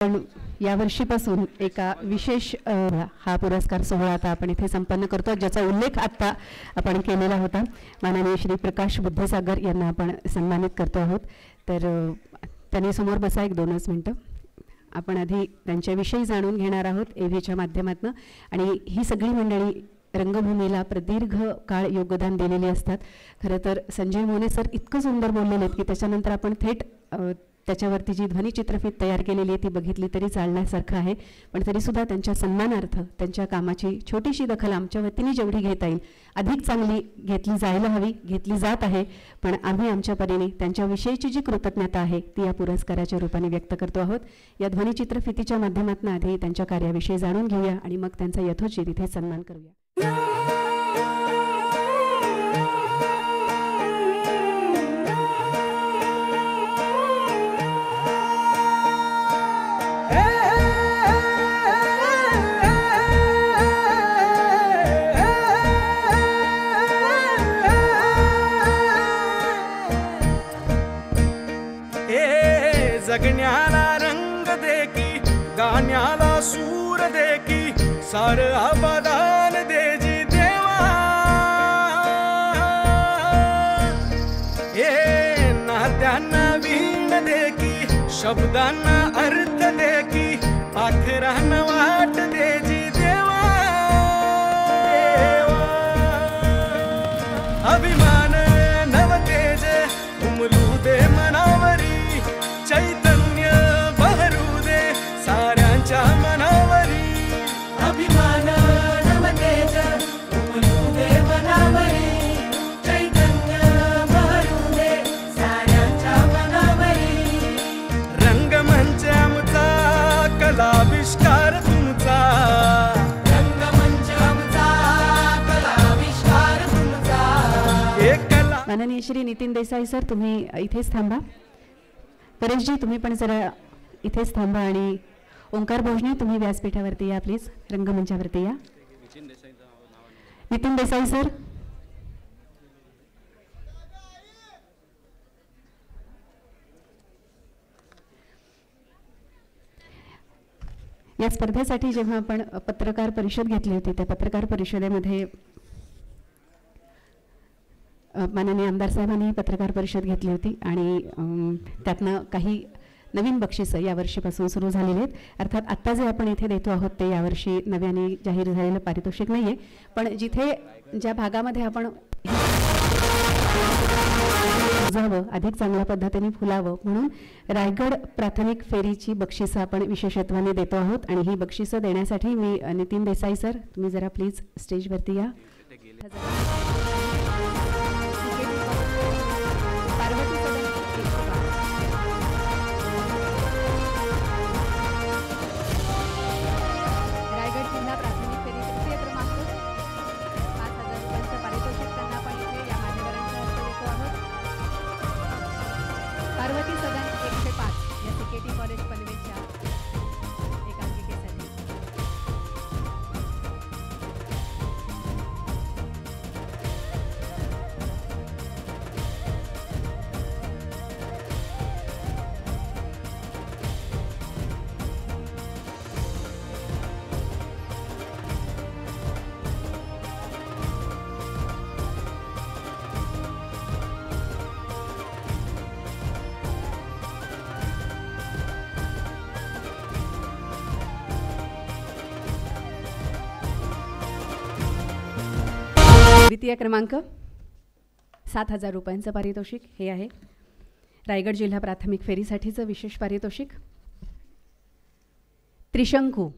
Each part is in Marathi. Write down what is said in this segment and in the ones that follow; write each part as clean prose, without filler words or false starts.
पण यावर्षीपासून एका विशेष हा पुरस्कार सोहळा आता आपण इथे संपन्न करतो, ज्याचा उल्लेख आता आपण केलेला होता. माननीय श्री प्रकाश बुद्धसागर यांना आपण सन्मानित करतो आहोत. तर त्यांनी समोर बसा, एक 2 मिनिटं. आपण आधी त्यांच्याविषयी जाणून घेणार आहोत एव्हीच्या माध्यमातून. आणि ही सगळी मंडळी रंगभूमीला प्रदीर्घ काळ योगदान दिलेली असतात. खरं तर संजय मोने सर इतकं सुंदर बोललेले आहेत की त्याच्यानंतर आपण थेट त्याच्यावरती जी ध्वनिचित्रफीत तयार केलेली आहे ती बघितली तरी चालण्यासारखं आहे. पण तरीसुद्धा त्यांच्या सन्मानार्थ त्यांच्या कामाची छोटीशी दखल आमच्या वतीने जेवढी घेता येईल, अधिक चांगली घेतली जायला हवी, घेतली जात आहे. पण आम्ही आमच्या परीने त्यांच्याविषयीची जी कृतज्ञता आहे ती या पुरस्काराच्या रूपाने व्यक्त करतो आहोत. या ध्वनिचित्रफितीच्या माध्यमातून आधी त्यांच्या कार्याविषयी जाणून घेऊया आणि मग त्यांचा यथोचित इथे सन्मान करूया. जगण्याला रंग दे की, गाण्याला सूर दे की, सार आबादान दे जी देवा. नात्यांना वीण दे की, शब्दांना अर्थ दे की, पाखरांना वाट दे जी देवा. अभिमान नवतेज उमलू दे मनावरी, चैतन्य बहरू दे साऱ्यांच्या मनावरी. अभिमान नवतेज उमलू दे मनावरी, चैतन्य बहरू दे साऱ्यांच्या मनावरी. रंगमंच आमचा, कलाविष्कार तुमचा. रंगमंच आमचा, कलाविष्कार तुमचा. माननीय श्री नितीन देसाई सर, तुम्ही इथेच थांबा. परेशजी, तुम्ही पण जरा इथेच थांबा. आणि ओंकार भोजने, तुम्ही व्यासपीठावरती या प्लीज, रंगमंचावरती या. नितीन देसाई सर. या स्पर्धेसाठी जेव्हा आपण पत्रकार परिषद घेतली होती, त्या पत्रकार परिषदेमध्ये माननीय आमदार साहेबांनी पत्रकार परिषद घेतली होती आणि त्यातनं काही नवीन बक्षिसं यावर्षीपासून सुरू झालेली आहेत. अर्थात आत्ता जे आपण इथे देतो आहोत ते यावर्षी नव्याने जाहीर झालेलं पारितोषिक नाही आहे. पण जिथे ज्या भागामध्ये आपण जावं, अधिक चांगल्या पद्धतीने फुलावं म्हणून रायगड प्राथमिक फेरीची बक्षिसं आपण विशेषत्वाने देतो आहोत. आणि ही बक्षिसं देण्यासाठी मी नितीन देसाई सर, तुम्ही जरा प्लीज स्टेजवरती या. पार्वती सदन 105 या सीकेटी कॉलेज पनवेलच्या एकांकिकेसाठी. द्वितीय क्रमांक 7,000 रुपयांचं पारितोषिक हे आहे. रायगड जिल्हा प्राथमिक फेरीसाठीचं विशेष पारितोषिक. त्रिशंकू.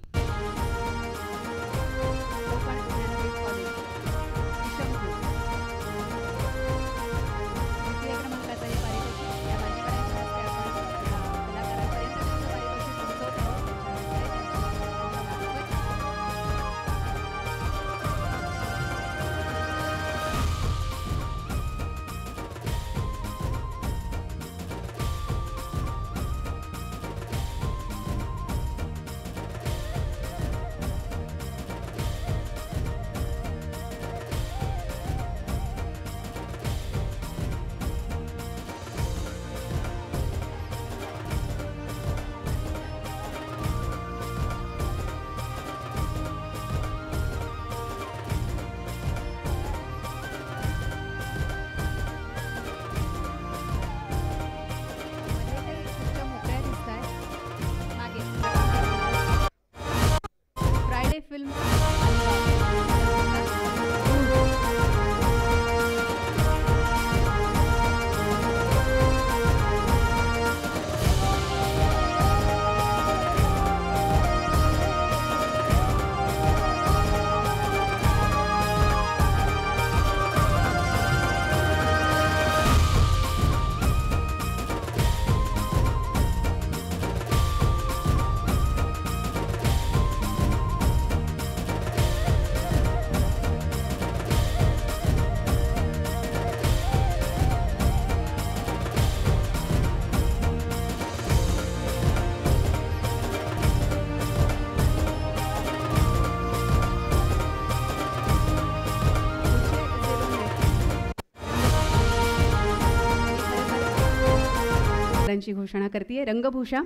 पुरस्कारांची घोषणा करते. रंगभूषा,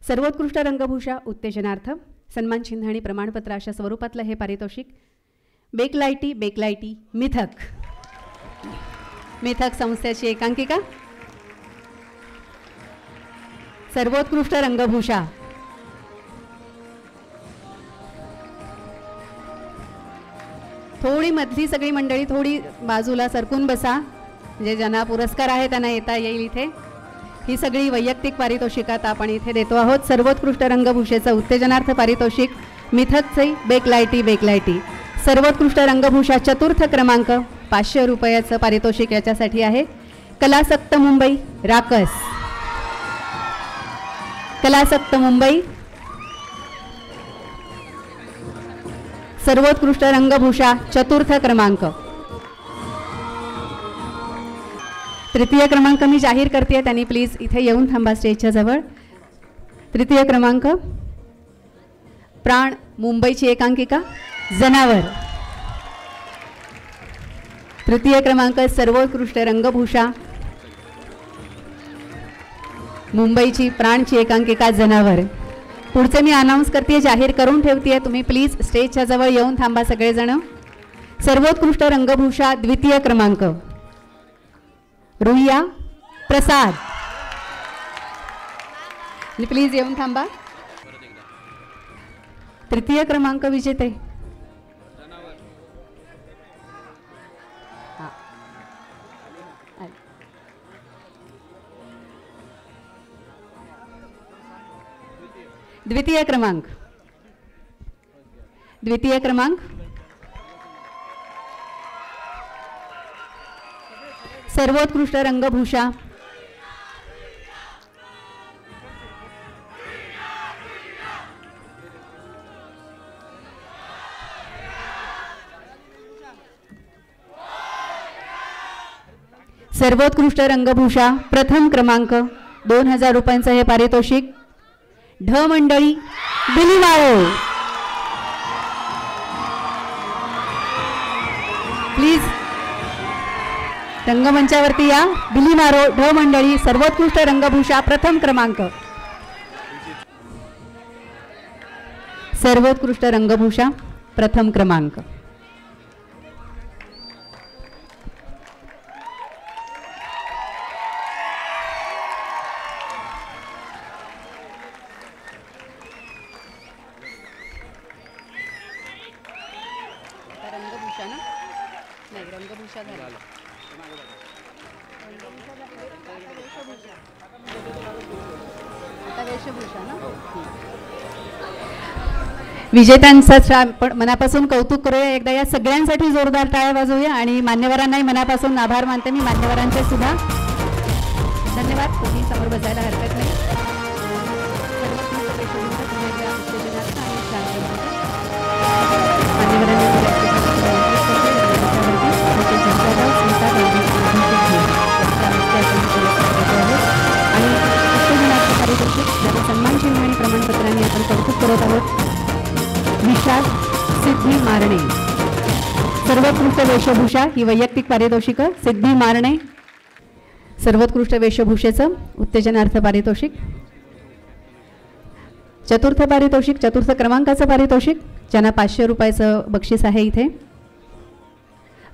सर्वोत्कृष्ट रंगभूषा उत्तेजनार्थ सन्मान चिन्ह आणि प्रमाणपत्र अशा स्वरूपातलं हे पारितोषिक. बेकलायटी मिथक संस्थेची एकांकिका. सर्वोत्कृष्ट रंगभूषा. थोडी मधली सगळी मंडळी थोडी बाजूला सरकून बसा, म्हणजे ज्यांना पुरस्कार आहे त्यांना येता येईल इथे. ही सगळी वैयक्तिक पारितोषिकात आपण इथे देतो आहोत. सर्वोत्कृष्ट रंगभूषेचं उत्तेजनार्थ पारितोषिक मिथकचे बेकलायटी. सर्वोत्कृष्ट रंगभूषा चतुर्थ क्रमांक 500 रुपयाचं पारितोषिक याच्यासाठी आहे. कलासक्त मुंबई राकस. कलासक्त मुंबई सर्वोत्कृष्ट रंगभूषा चतुर्थ क्रमांक. तृतीय क्रमांक मी जाहीर करते, त्यांनी प्लीज इथे येऊन थांबा स्टेजच्या जवळ. तृतीय क्रमांक प्राण मुंबईची एकांकिका जनावर. तृतीय क्रमांक सर्वोत्कृष्ट रंगभूषा मुंबईची प्राणची एकांकिका जनावर. पुढचे मी अनाऊन्स करते, जाहीर करून ठेवते, तुम्ही प्लीज स्टेजच्या जवळ येऊन थांबा सगळेजण. सर्वोत्कृष्ट रंगभूषा द्वितीय क्रमांक रुईया प्रसाद. प्लीज येऊन थांबा. तृतीय क्रमांक विजेते द्वितीय क्रमांक सर्वोत्कृष्ट रंगभूषा सर्वोत्कृष्ट रंगभूषा प्रथम क्रमांक 2000 रुपयांचं हे पारितोषिक. ढ मंडळी बिलीमारो. प्लीज रंगमंचावरती या. बिलीमारो ढ मंडळी सर्वोत्कृष्ट रंगभूषा प्रथम क्रमांक. सर्वोत्कृष्ट रंगभूषा प्रथम क्रमांक. विजेत्यांचं आपण मनापासून कौतुक करूया. एकदा या सगळ्यांसाठी जोरदार टाळ्या वाजवूया आणि मान्यवरांनाही मनापासून आभार मानते मी. मान्यवरांचे सुद्धा धन्यवाद. तुम्ही समोर बसायला हरकत नाही. आणि सन्मान चिन्ह आणि प्रमाणपत्रांनी आपण कौतुक करत आहोत. विशाल सिद्धी मारणे सर्वोत्कृष्ट वेशभूषा ही वैयक्तिक पारितोषिक. सिद्धी मारणे सर्वोत्कृष्ट वेशभूषेचं उत्तेजनार्थ पारितोषिक. चतुर्थ पारितोषिक चतुर्थ क्रमांकाचं पारितोषिक ज्यांना 500 रुपयाचं बक्षीस आहे इथे.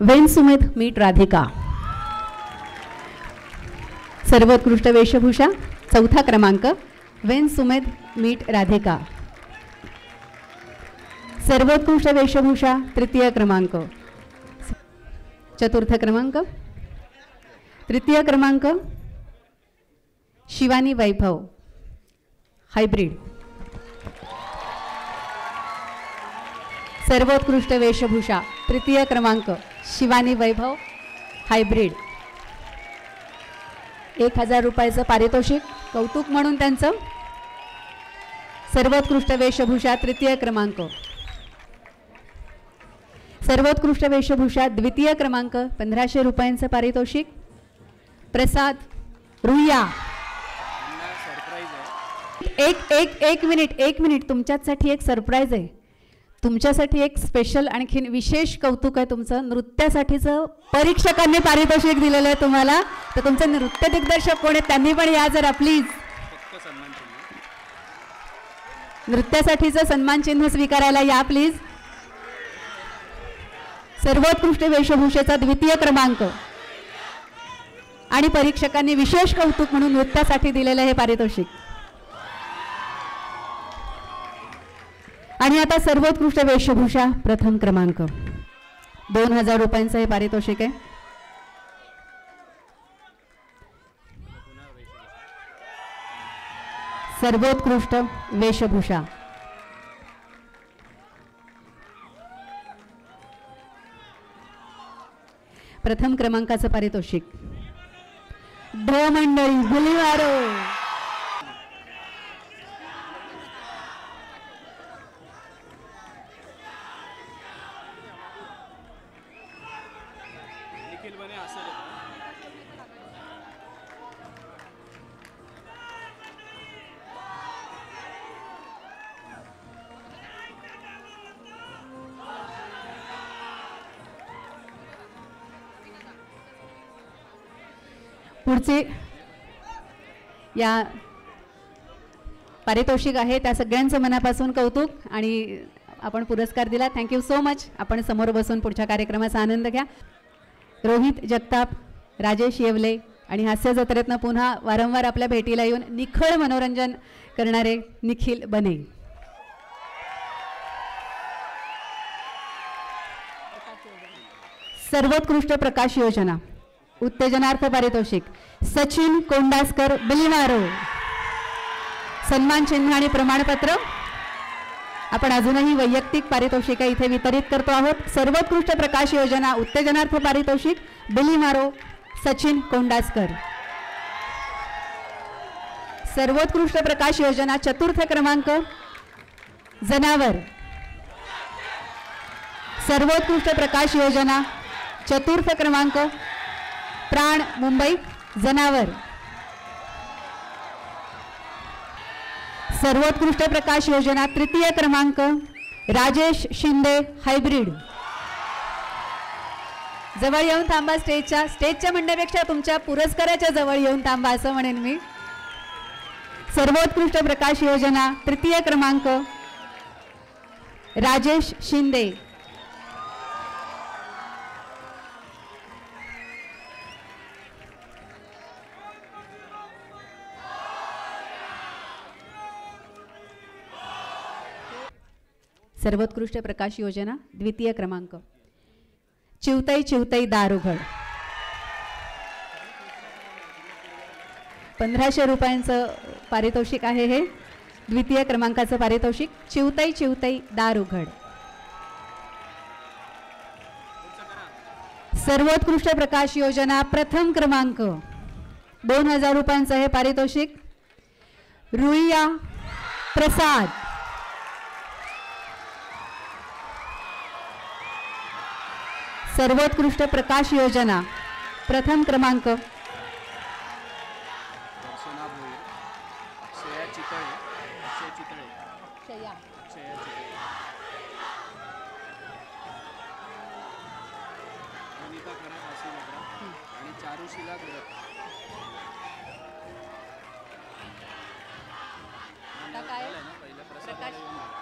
वेन सुमेध मीट राधिका सर्वोत्कृष्ट वेशभूषा चौथा क्रमांक. वेन सुमेध मीट राधिका सर्वोत्कृष्ट वेशभूषा तृतीय क्रमांक. चतुर्थ क्रमांक. तृतीय क्रमांक शिवानी वैभव हायब्रिड सर्वोत्कृष्ट वेशभूषा तृतीय क्रमांक. शिवानी वैभव हायब्रिड 1000 रुपयाचं पारितोषिक कौतुक म्हणून त्यांचं. सर्वोत्कृष्ट वेशभूषा तृतीय क्रमांक. सर्वोत्कृष्ट वेशभूषा द्वितीय क्रमांक 1500 रुपयांचं पारितोषिक. प्रसाद रुईया. एक मिनिट तुमच्यासाठी एक सरप्राईज आहे. तुमच्यासाठी एक स्पेशल आणखीन विशेष कौतुक आहे तुमचं. नृत्यासाठीचं परीक्षकांनी पारितोषिक दिलेलं आहे तुम्हाला. तर तुमचे नृत्य दिग्दर्शक कोण आहेत त्यांनी पण या जरा प्लीज. नृत्यासाठीचं सन्मान चिन्ह स्वीकारायला या प्लीज. सर्वोत्कृष्ट वेशभूषेचा द्वितीय क्रमांक आणि परीक्षकांनी विशेष कौतुक म्हणून नृत्यासाठी दिलेलं हे पारितोषिक. आणि आता सर्वोत्कृष्ट वेशभूषा प्रथम क्रमांक 2000 रुपयांचं हे पारितोषिक आहे. सर्वोत्कृष्ट वेशभूषा प्रथम क्रमांकाचं पारितोषिक ढ मंडळी गुलिवारो. पुढचे या पारितोषिक आहे त्या सगळ्यांचं मनापासून कौतुक आणि आपण पुरस्कार दिला. Thank you so much. आपण समोर बसून पुढच्या कार्यक्रमाचा आनंद घ्या. रोहित जगताप, राजेश येवले आणि हास्य जत्रेतनं पुन्हा वारंवार आपल्या भेटीला येऊन निखळ मनोरंजन करणारे निखिल बने. सर्वोत्कृष्ट प्रकाश योजना उत्तेजनार्थ पारितोषिक सचिन कोंडासकर बिलिमारो. सन्मान चिन्ह आणि प्रमाणपत्र आपण अजूनही वैयक्तिक पारितोषिक इथे वितरित करतो आहोत. सर्वोत्कृष्ट प्रकाश योजना उत्तेजनार्थ पारितोषिक बिलिमारो सचिन कोंडासकर. सर्वोत्कृष्ट प्रकाश योजना चतुर्थ क्रमांक जनावर. सर्वोत्कृष्ट प्रकाश योजना चतुर्थ क्रमांक प्राण मुंबई जनावर. सर्वोत्कृष्ट प्रकाश योजना तृतीय क्रमांक राजेश शिंदे हायब्रिड. जवळ येऊन थांबा. स्टेजच्या म्हणण्यापेक्षा तुमच्या पुरस्काराच्या जवळ येऊन थांबा असं म्हणेन मी. सर्वोत्कृष्ट प्रकाश योजना तृतीय क्रमांक राजेश शिंदे. सर्वोत्कृष्ट प्रकाश योजना द्वितीय क्रमांक चिवतई चिवतई दार उघड. 1500 रुपयांचं पारितोषिक आहे हे. द्वितीय क्रमांकाचं पारितोषिक चिवतई चिवतई दार उघड. सर्वोत्कृष्ट प्रकाश योजना प्रथम क्रमांक 2000 रुपयांचं हे पारितोषिक रुईया प्रसाद. सर्वोत्कृष्ट प्रकाश योजना प्रथम क्रमांक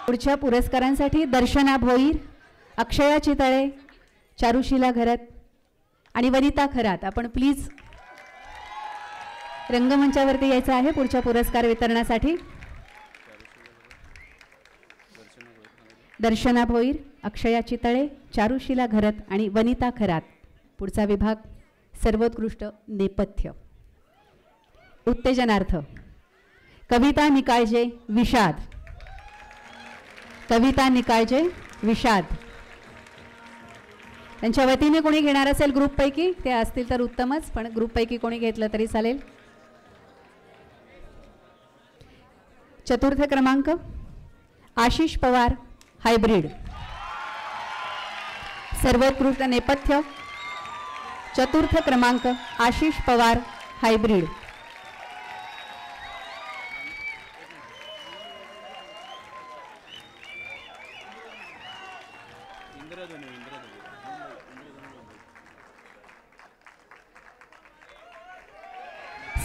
पुढच्या पुरस्कारांसाठी दर्शना भोईर, अक्षया चितळे, चारुशिला घरत आणि वनिता खरात आपण प्लीज रंगमंचावरती यायचं आहे पुढच्या पुरस्कार वितरणासाठी. दर्शना भोईर, अक्षया चितळे, चारुशिला घरत आणि वनिता खरात. पुढचा विभाग सर्वोत्कृष्ट नेपथ्य उत्तेजनार्थ कविता निकाळजे विषाद. कविता निकाळजे विषाद. त्यांच्या वतीने कोणी घेणार असेल ग्रुपपैकी ते असतील तर उत्तमच, पण ग्रुपपैकी कोणी घेतलं तरी चालेल. चतुर्थ क्रमांक आशिष पवार हायब्रिड. सर्वोत्कृष्ट नेपथ्य चतुर्थ क्रमांक आशिष पवार हायब्रिड.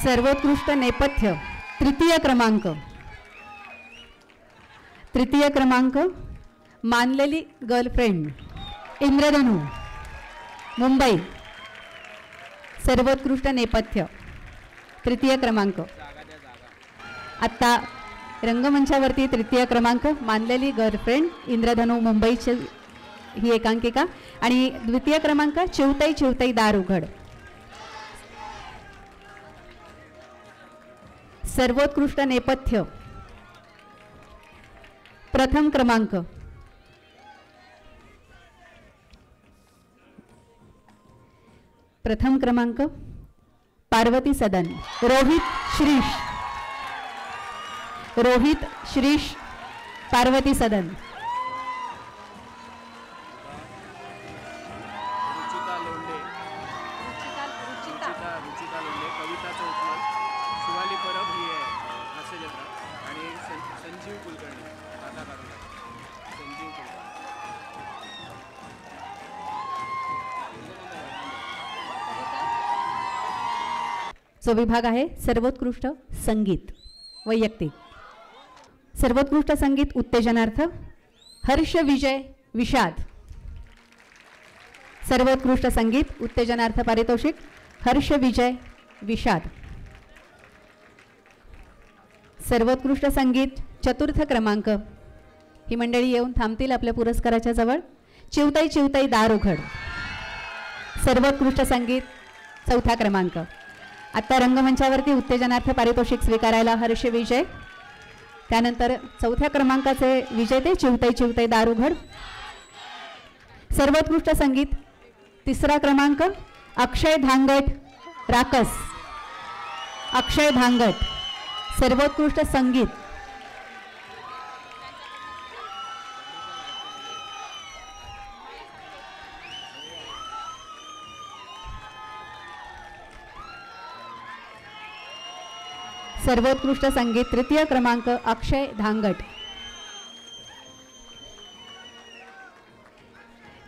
सर्वोत्कृष्ट नेपथ्य तृतीय क्रमांक तृतीय क्रमांक मानलेली गर्लफ्रेंड इंद्रधनु मुंबई, सर्वोत्कृष्ट नेपथ्य तृतीय क्रमांक. आत्ता रंगमंचावरती तृतीय क्रमांक मानलेली गर्लफ्रेंड इंद्रधनु मुंबईची ही एकांकिका आणि द्वितीय क्रमांक चिवताई चिवताई दार उघड. सर्वोत्कृष्ट नेपथ्य प्रथम क्रमांक पार्वती सदन रोहित श्रीश पार्वती सदन. जो विभाग आहे सर्वोत्कृष्ट संगीत वैयक्तिक. सर्वोत्कृष्ट संगीत उत्तेजनार्थ हर्ष विजय विषाद. सर्वोत्कृष्ट संगीत उत्तेजनार्थ पारितोषिक हर्ष विजय विषाद. सर्वोत्कृष्ट संगीत चतुर्थ क्रमांक ही मंडळी येऊन थांबतील आपल्या पुरस्काराच्या जवळ. चिवताई चिवताई दार उघड. सर्वोत्कृष्ट संगीत चौथा क्रमांक. आता रंगमंचावरती उत्तेजनार्थ पारितोषिक स्वीकारायला हर्ष विजय. त्यानंतर चौथ्या क्रमांकाचे विजेते चिवताई चिवताई दार उघड. सर्वोत्कृष्ट संगीत तिसरा क्रमांक अक्षय धांगट राकस. अक्षय धांगट सर्वोत्कृष्ट संगीत. सर्वोत्कृष्ट संगीत तृतीय क्रमांक अक्षय धांगट.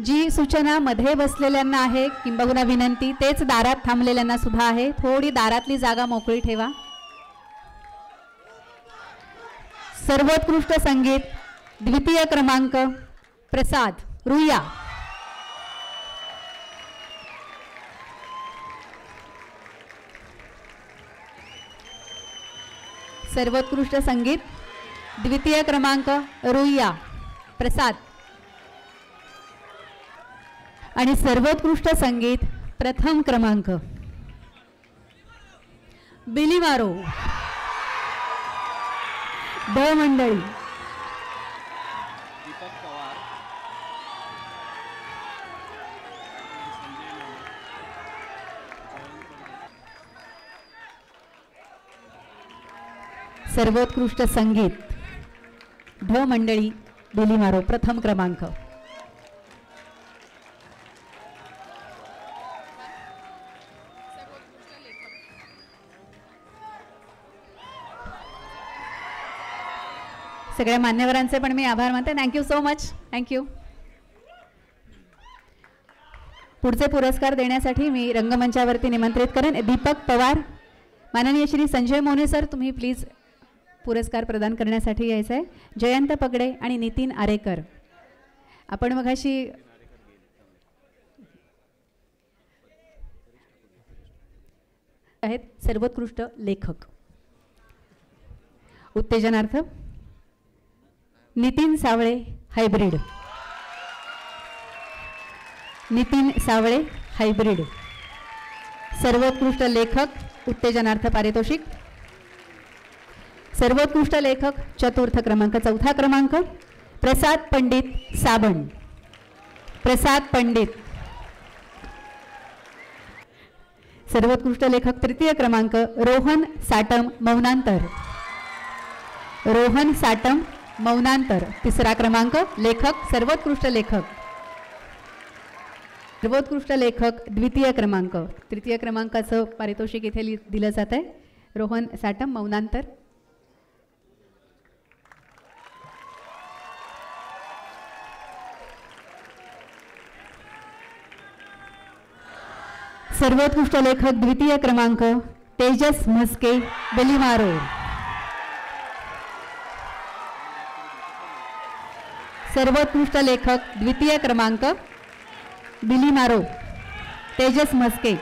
जी सूचना मध्ये बसलेल्यांना आहे किंबहुना विनंती तेच दारात थांबलेल्यांना सुद्धा आहे, थोडी दारातली जागा मोकळी ठेवा. सर्वोत्कृष्ट संगीत द्वितीय क्रमांक प्रसाद रुईया. सर्वोत्कृष्ट संगीत द्वितीय क्रमांक रुईया प्रसाद. आणि सर्वोत्कृष्ट संगीत प्रथम क्रमांक बिलीमारो द मंडळी. सर्वोत्कृष्ट संगीत ढ मंडळी बिलीमारो प्रथम क्रमांक. सगळ्या मान्यवरांचे पण मी आभार मानते. Thank you so much. थँक्यू. पुढचे पुरस्कार देण्यासाठी मी रंगमंचावरती निमंत्रित करेन दीपक पवार. माननीय श्री संजय मोने सर तुम्ही प्लीज पुरस्कार प्रदान करण्यासाठी यायचं आहे. जयंत पगडे आणि नितीन आरेकर आपण मगाशी आहेत. सर्वोत्कृष्ट लेखक उत्तेजनार्थ नितीन सावळे हायब्रिड. नितीन सावळे हायब्रिड सर्वोत्कृष्ट लेखक उत्तेजनार्थ पारितोषिक. सर्वोत्कृष्ट लेखक चतुर्थ क्रमांक चौथा क्रमांक प्रसाद पंडित साबण. प्रसाद पंडित. सर्वोत्कृष्ट लेखक तृतीय क्रमांक रोहन साटम मौनांतर. रोहन साटम मौनांतर तिसरा क्रमांक लेखक सर्वोत्कृष्ट लेखक. सर्वोत्कृष्ट लेखक द्वितीय क्रमांक. तृतीय क्रमांकाचं पारितोषिक इथे दिलं जात आहे. रोहन साटम मौनांतर. सर्वोत्कृष्ट लेखक द्वितीय क्रमांक तेजस म्हस्के बिलीमारो. सर्वोत्कृष्ट लेखक द्वितीय क्रमांक बिली मारो तेजस म्हस्के.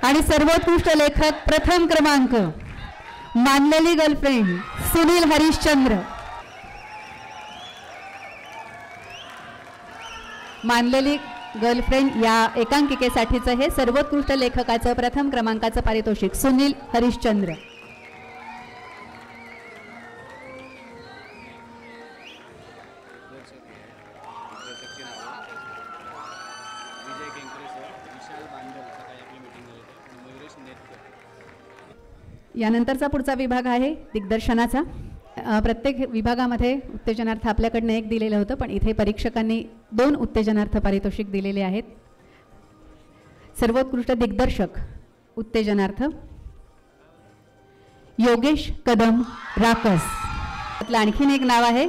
आणि सर्वोत्कृष्ट लेखक प्रथम क्रमांक मानलेली गर्लफ्रेंड सुनील हरिश्चंद्र. मानलेली गर्लफ्रेंड या एकांकिकेसाठीचं हे सर्वोत्कृष्ट लेखकाचं प्रथम क्रमांकाचं पारितोषिक सुनील हरिश्चंद्र. यानंतरचा पुढचा विभाग आहे दिग्दर्शनाचा. प्रत्येक विभागामध्ये उत्तेजनार्थ आपल्याकडनं एक दिलेलं होतं, पण इथे परीक्षकांनी 2 उत्तेजनार्थ पारितोषिक दिलेले आहेत. सर्वोत्कृष्ट दिग्दर्शक उत्तेजनार्थ योगेश कदम राकस. त्यातलं आणखीन एक नाव आहे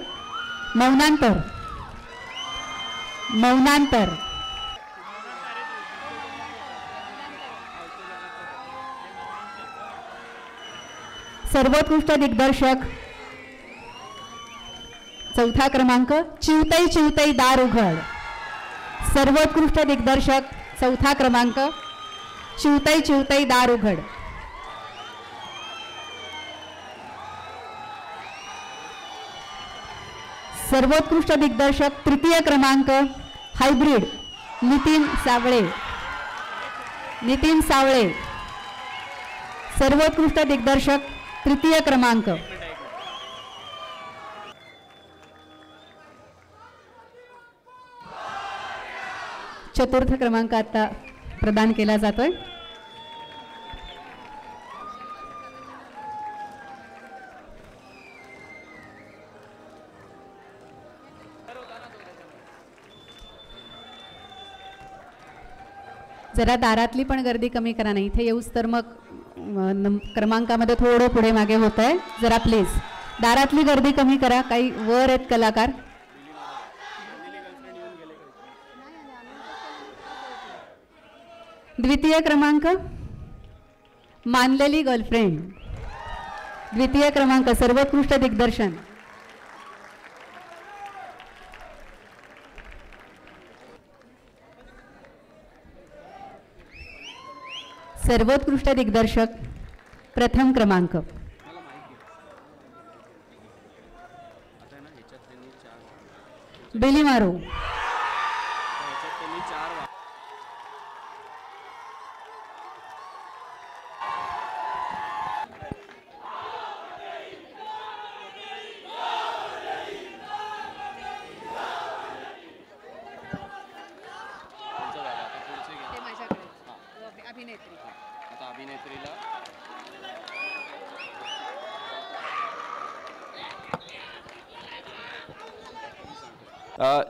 मौनांतर. मौनांतर सर्वोत्कृष्ट दिग्दर्शक चौथा क्रमांक चिवतई चिवतई दार उघड. सर्वोत्कृष्ट दिग्दर्शक चौथा क्रमांक चिवतई चिवतई दार उघड. सर्वोत्कृष्ट दिग्दर्शक तृतीय क्रमांक हायब्रिड नितीन सावळे. नितीन सावळे सर्वोत्कृष्ट दिग्दर्शक तृतीय क्रमांक. चतुर्थ क्रमांक आता प्रदान केला जातोय. जरा दारातली पण गर्दी कमी करा ना, इथे येऊस तर मग क्रमांकामध्ये थोडं पुढे मागे होत आहे. जरा प्लीज दारातली गर्दी कमी करा. काही वर आहेत कलाकार. द्वितीय क्रमांक मानलेली गर्लफ्रेंड. द्वितीय क्रमांक सर्वोत्कृष्ट दिग्दर्शन. सर्वोत्कृष्ट दिग्दर्शक प्रथम क्रमांक. बिली मारो. अभिनेत्रीला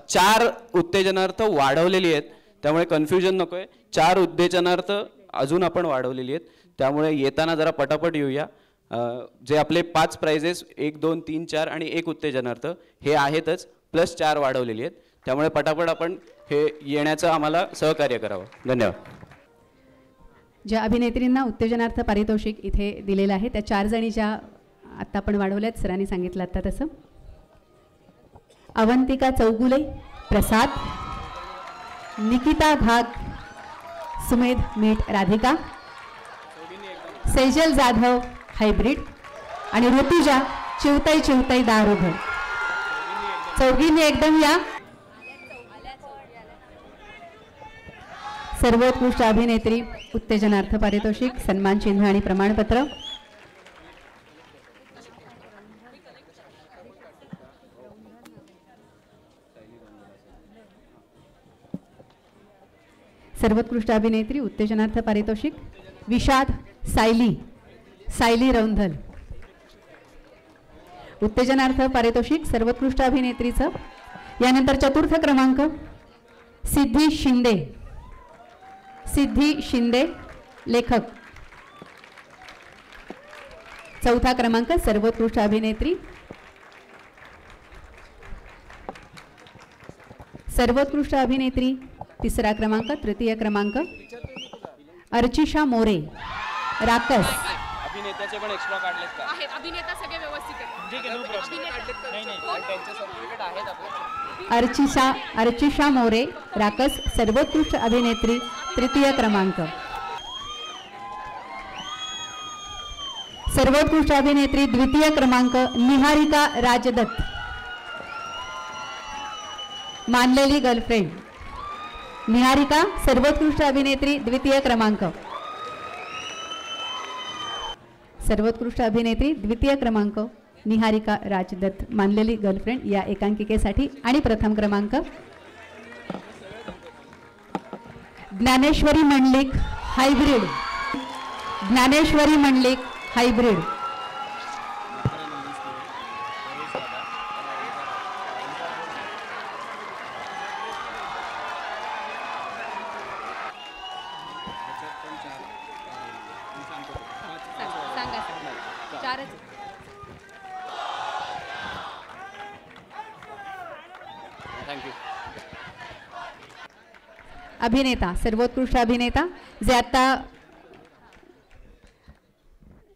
चार उत्तेजनार्थ वाढवलेली आहेत, त्यामुळे कन्फ्युजन नकोय. 4 उत्तेजनार्थ अजून आपण वाढवलेली आहेत, त्यामुळे येताना जरा पटापट येऊया. जे आपले 5 प्राइजेस 1 2 3 4 आणि 1 उत्तेजनार्थ हे आहेतच, प्लस 4 वाढवलेली आहेत. त्यामुळे पटापट आपण हे येण्याचं आम्हाला सहकार्य करावं. धन्यवाद. ज्या अभिनेत्रींना उत्तेजनार्थ पारितोषिक इथे दिलेलं आहे त्या 4 जणी ज्या आत्ता आपण वाढवल्यात, सरांनी सांगितलं आता तसं. अवंतिका चौगुले प्रसाद, निकिता घाग, सुमेध मीठ राधिका, सेजल जाधव हायब्रिड आणि ऋतुजा चिवतई चिवतई दार उघड. चौघींनी एकदम या. सर्वोत्कृष्ट अभिनेत्री उत्तेजनार्थ पारितोषिक, सन्मान चिन्ह आणि प्रमाणपत्र. सर्वोत्कृष्ट अभिनेत्री उत्तेजनार्थ पारितोषिक विषाद सायली, सायली रौंधल. उत्तेजनार्थ पारितोषिक सर्वोत्कृष्ट अभिनेत्रीचं. यानंतर चतुर्थ क्रमांक सिद्धी शिंदे, सिद्धी शिंदे लेखक. चौथा क्रमांक सर्वोत्कृष्ट अभिनेत्री. सर्वोत्कृष्ट अभिनेत्री तिसरा क्रमांक. तृतीय क्रमांक अर्चिशा मोरे राकस. अभिनेत्याचे पण एक्स्ट्रा काढलेत का? आहेत अभिनेता सगळे व्यवस्थित आहेत. ठीक आहे, no problem. नाही नाही पण त्यांचे सर्टिफिकेट आहेत आपले. अर्चिशा मोरे राकस सर्वोत्कृष्ट अभिनेत्री तृतीय क्रमांक. सर्वोत्कृष्ट अभिनेत्री द्वितीय क्रमांक निहारिका राजदत्त. मानलेली गर्लफ्रेंड निहारिका सर्वोत्कृष्ट अभिनेत्री द्वितीय क्रमांक. सर्वोत्कृष्ट अभिनेत्री द्वितीय क्रमांक निहारिका राजदत्त मानलेली गर्लफ्रेंड या एकांकिकेसाठी. आणि प्रथम क्रमांक ज्ञानेश्वरी मंडलिक हायब्रिड. ज्ञानेश्वरी मंडलिक हायब्रिड. सांगा चारच. थँक्यू. अभिनेता सर्वोत्कृष्ट अभिनेता जे आता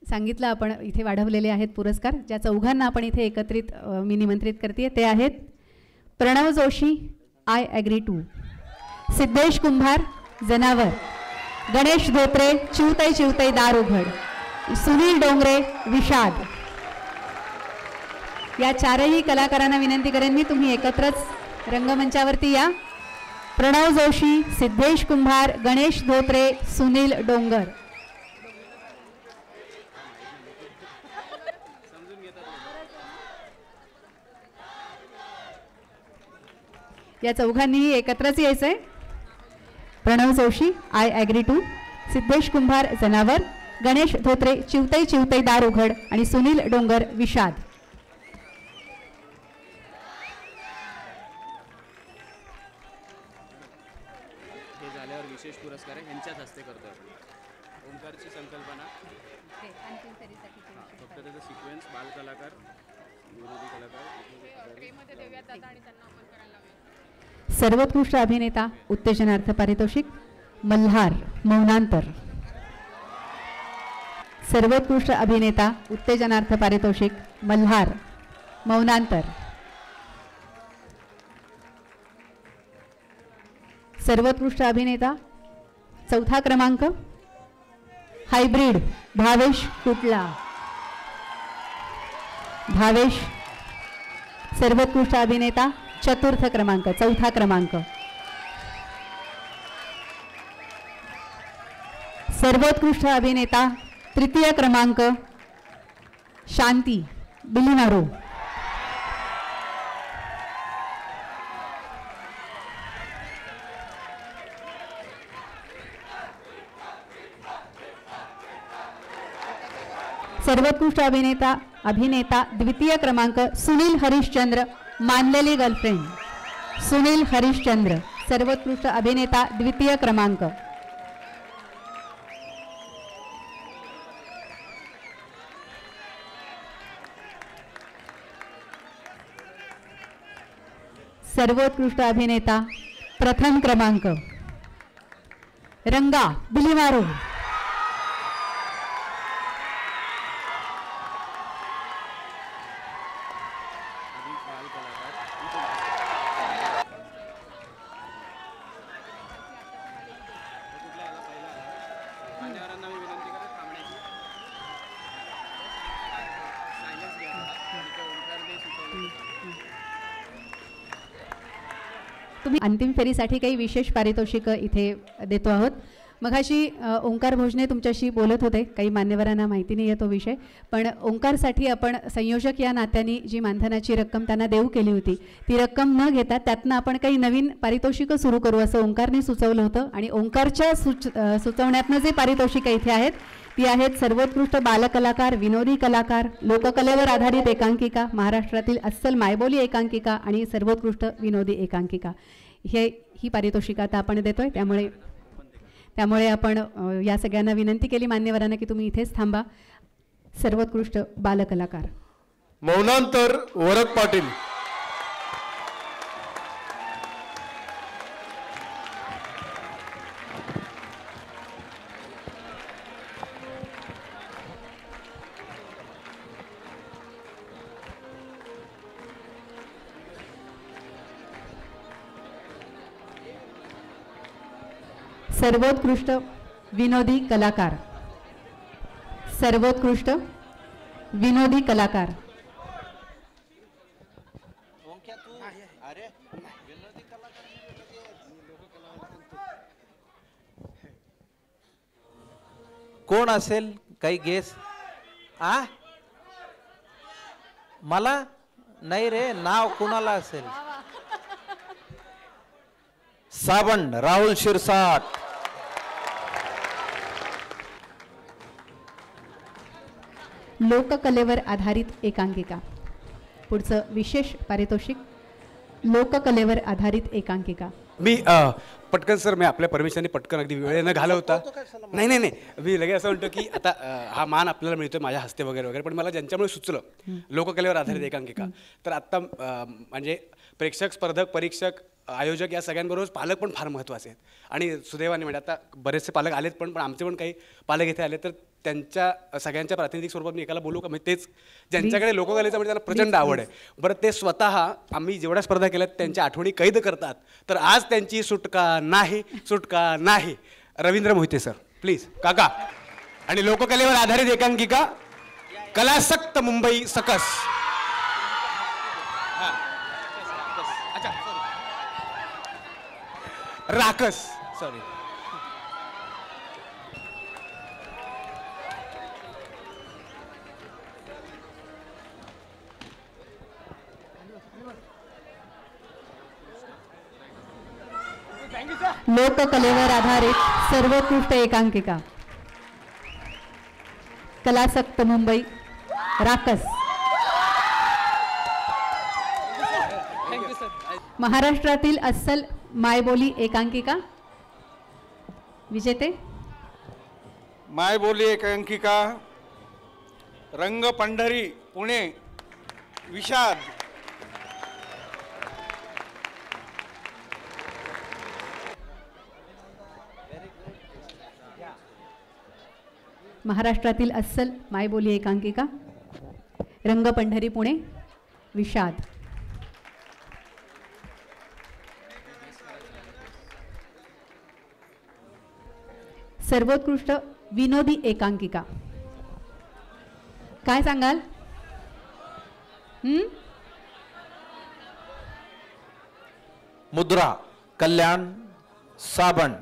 सांगितलं आपण इथे वाढवलेले आहेत पुरस्कार. ज्या चौघांना आपण इथे एकत्रित मी निमंत्रित करते ते आहेत Pranav Joshi I agree too, Siddhesh Kumbhar जनावर, गणेश धोत्रे चिवतई चिवतई दार उघड, सुनील डोंगरे विषाद. या चारही कलाकारांना विनंती करेन मी तुम्ही एकत्रच रंगमंचावरती या. प्रणव जोशी, सिद्धेश कुंभार, गणेश धोत्रे, सुनील डोंगर. या चौघांनीही एकत्रच यायचंय. Pranav Joshi I agree too, Siddhesh Kumbhar जनावर, गणेश धोत्रे चिवतई चिवतई दार उघड आणि सुनील डोंगर विषाद. हे झाल्यावर विशेष पुरस्कार आहे ह्यांच्याच हस्ते करतो आपण. ओंकारची संकल्पना फक्त त्याचा सिक्वेन्स बालकलाकार विरोधी कलाकार ट्रेमध्ये देऊयात दादा आणि त्यांना ओपन करायला लावूया. सर्वोत्कृष्ट अभिनेता उत्तेजनार्थ पारितोषिक मल्हार मौनांतर. सर्वोत्कृष्ट अभिनेता उत्तेजनार्थ पारितोषिक मल्हार मौनांतर. सर्वोत्कृष्ट अभिनेता चौथा क्रमांक हायब्रिड भावेश कुटला. भावेश. सर्वोत्कृष्ट अभिनेता चतुर्थ क्रमांक चौथा क्रमांक. सर्वोत्कृष्ट अभिनेता तृतीय क्रमांक शांती बिलिनारो. सर्वोत्कृष्ट अभिनेता द्वितीय क्रमांक सुनील हरिश्चंद्र मानलेली गर्लफ्रेंड. सुनील हरिश्चंद्र सर्वोत्कृष्ट अभिनेता द्वितीय क्रमांक. सर्वोत्कृष्ट अभिनेता प्रथम क्रमांक रंगा बिलिमारो. मान्यवरांना मी विनंती करत थांबण्याची. सायलेन्स घ्या आणि ते ओंकारने सुचवलं. तुम्ही अंतिम फेरीसाठी काही विशेष पारितोषिक इथे देतो आहोत. मघाशी ओंकार भोजने तुमच्याशी बोलत होते. काही मान्यवरांना माहिती नाही आहे तो विषय, पण ओंकारसाठी आपण संयोजक या नात्याने जी मानधनाची रक्कम त्यांना देऊ केली होती ती रक्कम न घेता त्यातनं आपण काही नवीन पारितोषिकं सुरू करू असं ओंकारने सुचवलं होतं. आणि ओंकारच्या सुचवण्यातनं जे पारितोषिकं इथे आहेत ती आहेत सर्वोत्कृष्ट बालकलाकार, विनोदी कलाकार, लोककलेवर आधारित एकांकिका, महाराष्ट्रातील अस्सल मायबोली एकांकिका आणि सर्वोत्कृष्ट विनोदी एकांकिका. ही पारितोषिकं आता आपण देतोय. त्यामुळे आपण या सगळ्यांना विनंती केली मान्यवरांना की तुम्ही इथेच थांबा. सर्वोत्कृष्ट बालकलाकार मौनांतर वरद पाटील. सर्वोत्कृष्ट विनोदी कलाकार, सर्वोत्कृष्ट विनोदी कलाकार, कोण असेल? काही गेस? मला नाही रे, नाव कोणाला असेल? साबण, राहुल शिरसाट. लोककलेवर आधारित एकांकिका. पुढचं विशेष पारितोषिक लोककलेवर आधारित एकांकिका. मी पटकन सर, मी आपल्या परमिशनने पटकन अगदी वेळेनं घालवता. नाही नाही नाही, मी लगेच असं म्हणतो की आता हा मान आपल्याला मिळतोय माझ्या हस्ते वगैरे वगैरे, पण मला ज्यांच्यामुळे सुचलं लोककलेवर आधारित एकांकिका, तर आत्ता म्हणजे प्रेक्षक, स्पर्धक, परीक्षक, आयोजक या सगळ्यांबरोबर पालक पण फार महत्त्वाचे आहेत. आणि सुदैवाने म्हणजे आता बरेचसे पालक आलेत, पण आमचे पण काही पालक इथे आले, तर त्यांच्या सगळ्यांच्या प्रातिनिधिक स्वरूपात मी एकाला बोलू का? म्हणजे तेच ज्यांच्याकडे लोककलेचं म्हणजे त्यांना प्रचंड आवड आहे. बरं, ते स्वतः आम्ही जेवढ्या स्पर्धा केल्यात त्यांच्या आठवणी कैद करतात, तर आज त्यांची सुटका नाही, सुटका नाही. Ravindra Mohite sir please. काका. आणि लोककलेवर आधारित एकांकिका कलासक्त मुंबई सकस. राकस, सॉरी. लोककलेवर आधारित सर्वोत्कृष्ट एकांकिका कलासक्त मुंबई राकस. महाराष्ट्रातील अस्सल मायबोली एकांकिका विजेते. मायबोली एकांकिका रंग पंढरी पुणे विषाद. महाराष्ट्रातील अस्सल मायबोली एकांकिका रंग पंढरी पुणे विषाद. सर्वोत्कृष्ट विनोदी एकांकिका काय सांगाल? मुद्रा, कल्याण साबण.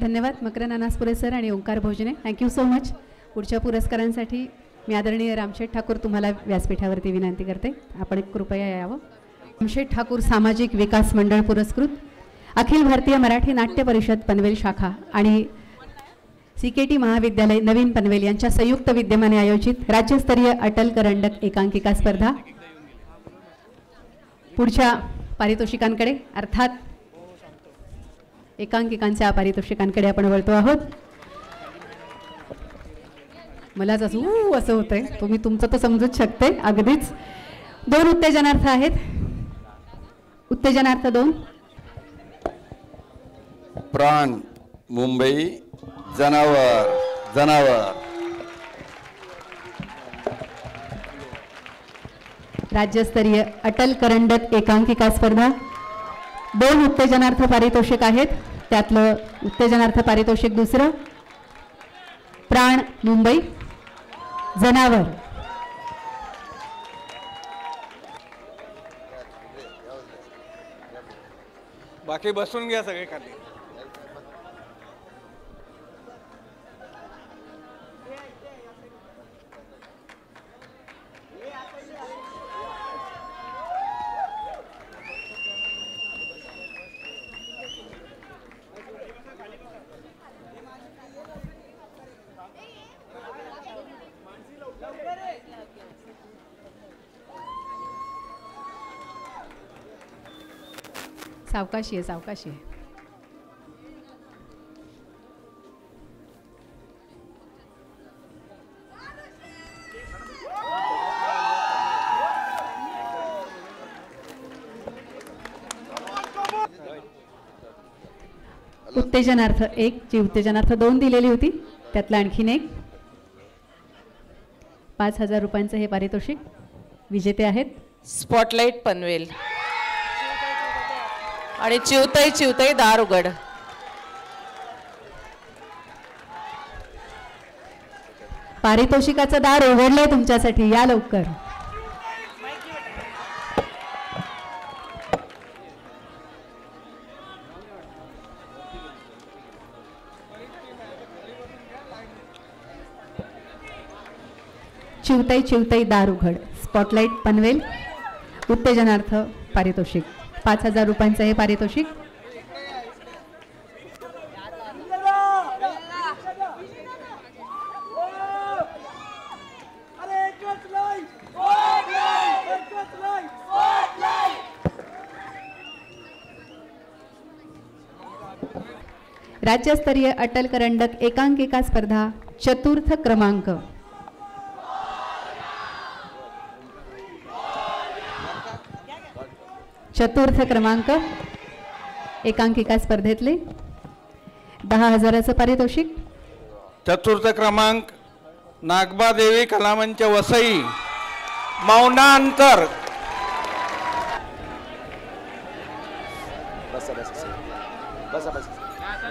धन्यवाद मकरंद अनासपुरे सर आणि Omkar Bhojane. Thank you so much. पुढच्या पुरस्कारांसाठी मी आदरणीय रामशेठ ठाकूर तुम्हाला व्यासपीठावरती विनंती करते, आपण कृपया यावं. रामशेठ ठाकूर सामाजिक विकास मंडळ पुरस्कृत अखिल भारतीय मराठी नाट्य परिषद पनवेल शाखा आणि CKT महाविद्यालय नवीन पनवेल यांच्या संयुक्त विद्यमाने आयोजित राज्यस्तरीय अटल करंडक एकांकिका स्पर्धा. पुढच्या पारितोषिकांकडे अर्थात एकांकिकांच्या पारितोषिकांकडे आपण वळतो आहोत. मलाच असं होतंय, तुम्ही तुमचं तर समजूच शकते अगदीच. 2 उत्तेजनार्थ आहेत. उत्तेजनार्थ 2 प्राण मुंबई जनावर जनावर. राज्यस्तरीय अटल करंडक एकांकिका स्पर्धा. 2 उत्तेजनार्थ पारितोषिक आहेत. त्यातलं उत्तेजनार्थ पारितोषिक दुसरं प्राण मुंबई जनावर. बाकी बसून घ्या सगळे खाली. सावकाशी आहे, सावकाशी आहे. उत्तेजनार्थ 1 जी उत्तेजनार्थ 2 दिलेली होती त्यातला आणखीन एक 5,000 रुपयांचं हे पारितोषिक विजेते आहेत स्पॉटलाइट पनवेल आणि चिवताई चिवताई दार उघड. पारितोषिकाचं दार उघडलंय तुमच्यासाठी, या लवकर. चिवताई चिवताई दार उघड स्पॉटलाइट पनवेल उत्तेजनार्थ पारितोषिक 5,000 रुपयांचं हे पारितोषिक. राज्यस्तरीय अटल करंडक एकांकिका स्पर्धा चतुर्थ क्रमांक. चतुर्थ क्रमांक एकांकिका स्पर्धेतले 10,000चं पारितोषिक. चतुर्थ क्रमांक नागबादेवी कलामंच वसई मौनांतर.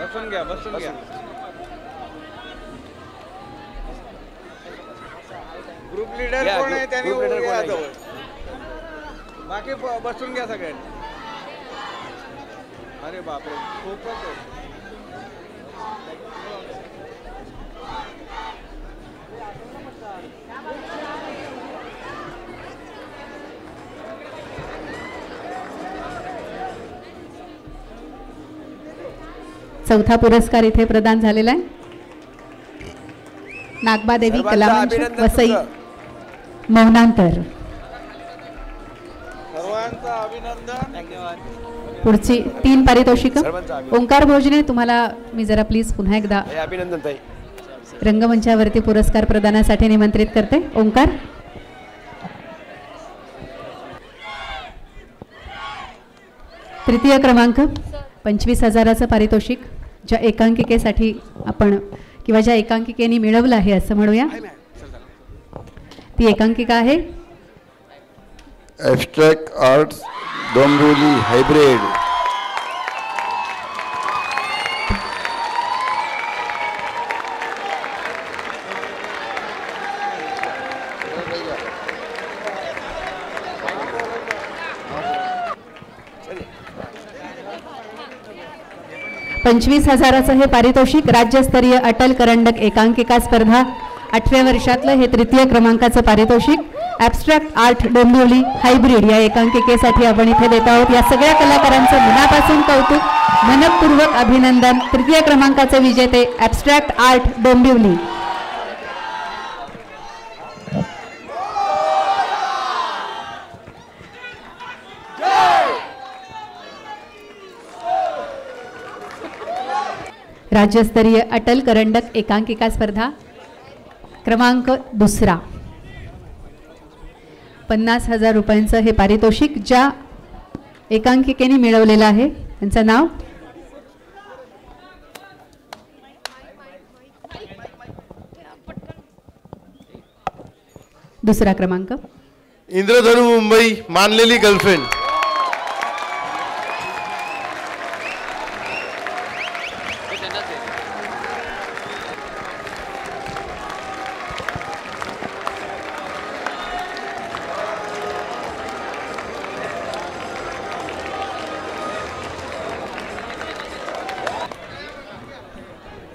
बसून घ्या बसून घ्या. ग्रुप लीडर कोण आहे त्यांनी बाकी बसून घ्या सगळ्यांनी. अरे बापरे खूपच आहे. चौथा पुरस्कार इथे प्रदान झालेला आहे. नागबादेवी कलामंच वसई मौनांतर. सर्वांचं अभिनंदन. पुढची 3 पारितोषिक. ओंकार भोजने तुम्हाला मी जरा प्लीज पुन्हा एकदा अभिनंदन ताई रंगमंचावरती पुरस्कार प्रदानासाठी निमंत्रित करते. ओंकार. तृतीय क्रमांक 25,000चं पारितोषिक ज्या एकांकिकेसाठी आपण किंवा ज्या एकांकिकेने मिळवलं आहे असं म्हणूया. ती एकांकिका आहे ॲब्स्ट्रॅक्ट आर्ट्स डोंबिवली हायब्रिड. $25,000चं हे पारितोषिक राज्यस्तरीय अटल करंडक एकांकिका स्पर्धा 8व्या वर्षातलं हे तृतीय क्रमांकाचं पारितोषिक ॲब्स्ट्रॅक्ट आर्ट डोंबिवली हायब्रिड या एकांकिकेसाठी आपण इथे देत आहोत. या सगळ्या कलाकारांचं मनापासून कौतुक, मनपूर्वक अभिनंदन. तृतीय क्रमांकाचे विजेते ॲब्स्ट्रॅक्ट आर्ट डोंबिवली. राज्यस्तरीय अटल करंडक एकांकिका स्पर्धा क्रमांक 2. 50,000 रुपयांचं हे पारितोषिक ज्या एकांकिकेने मिळवलेलं आहे त्यांचं नाव दुसरा क्रमांक इंद्रधनु मुंबई मानलेली गर्लफ्रेंड.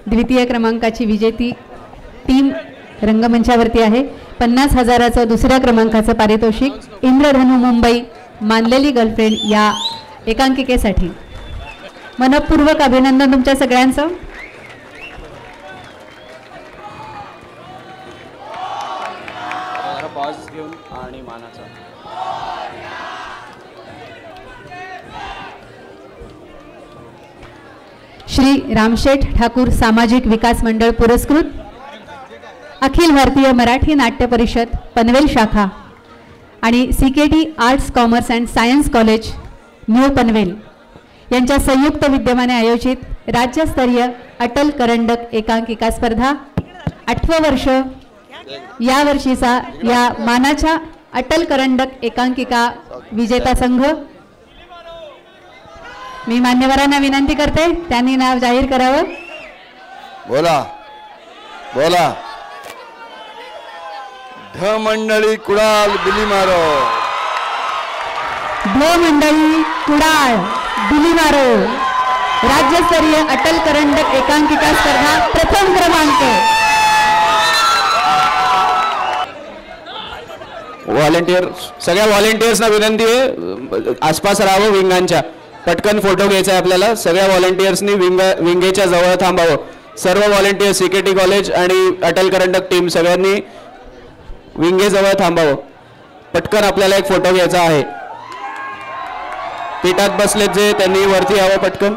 द्वितीय क्रमांकाची विजेती टीम रंगमंचावरती आहे. 50,000चं दुसऱ्या क्रमांकाचं पारितोषिक इंद्रधनु मुंबई मानलेली गर्लफ्रेंड या एकांकिकेसाठी. मनपूर्वक अभिनंदन तुमच्या सगळ्यांचं. पॉज घेऊन आणि मानाचा श्री रामशेठ ठाकूर सामाजिक विकास मंडळ पुरस्कृत अखिल भारतीय मराठी नाट्य परिषद पनवेल शाखा आणि CKT arts commerce and science college new Panvel यांच्या संयुक्त विद्यमाने आयोजित राज्यस्तरीय अटल करंडक एकांकिका स्पर्धा 8वं वर्ष या वर्षीचा या मानाच्या अटल करंडक एकांकिका विजेता संघ, मी मान्यवरांना विनंती करते त्यांनी नाव जाहीर करावं. बोला बोला. ढ मंडळी कुडाल बिली मारो. ढ मंडळी कुडाळ बिली मारो. राज्यस्तरीय अटल करंडक एकांकिका स्पर्धा प्रथम क्रमांक. व्हॉलेंटियर, सगळ्या व्हॉलेंटियर्सना विनंती आहे आसपास राहावं विंगांच्या. पटकन फोटो घ्यायचा आहे आपल्याला. सगळ्या व्हॉलेंटियर्सनी विंगेच्या जवळ थांबावं. सर्व व्हॉलेंटियर सीकेटी कॉलेज आणि अटल करंडक टीम सगळ्यांनी विंगे जवळ थांबावं. पटकन आपल्याला एक फोटो घ्यायचा आहे. पीठात बसलेत जे त्यांनी वरती यावं पटकन.